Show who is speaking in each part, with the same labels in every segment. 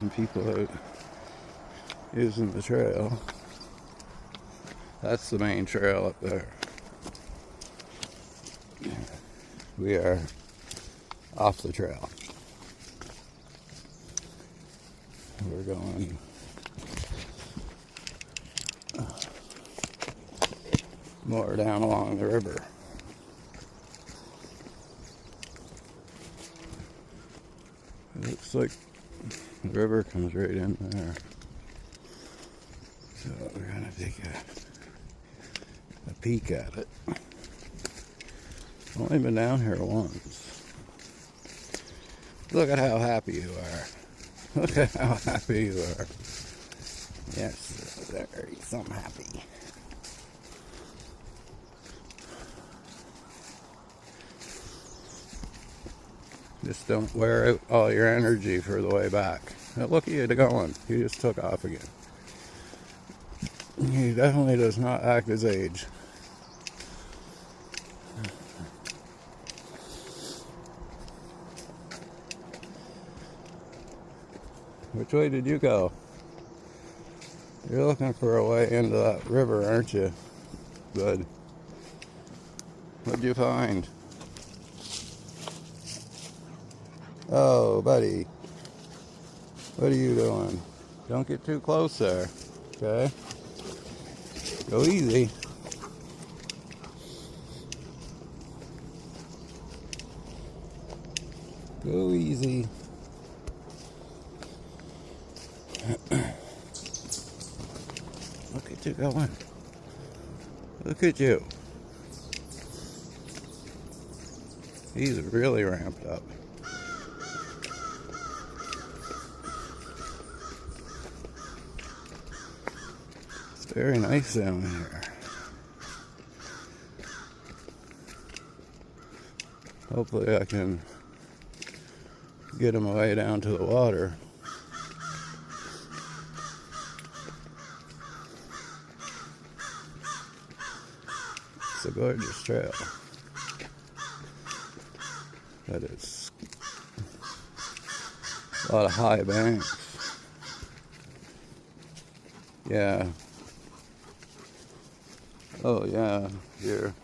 Speaker 1: Some people out using the trail. That's the main trail up there. We are off the trail. We're going more down along the river. It looks like the river comes right in there. So we're gonna take a peek at it. Only been down here once. Look at how happy you are. Look at how happy you are. Yes, there, so I'm happy. Just don't wear out all your energy for the way back. Now look at you going. He just took off again. He definitely does not act his age. Which way did you go? You're looking for a way into that river, aren't you, bud? What'd you find? Oh, buddy. What are you doing? Don't get too close there, okay? Go easy. Go easy. Look at you going. Look at you. He's really ramped up. It's very nice down here. Hopefully I can get him away down to the water. It's a gorgeous trail. But it's a lot of high banks. Yeah. Oh yeah, your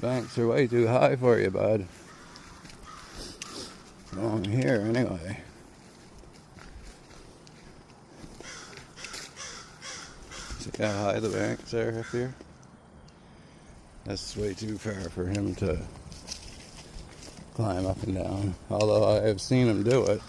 Speaker 1: banks are way too high for you, bud. Along here, anyway. See how high the banks are up here? That's way too far for him to climb up and down. Although I have seen him do it.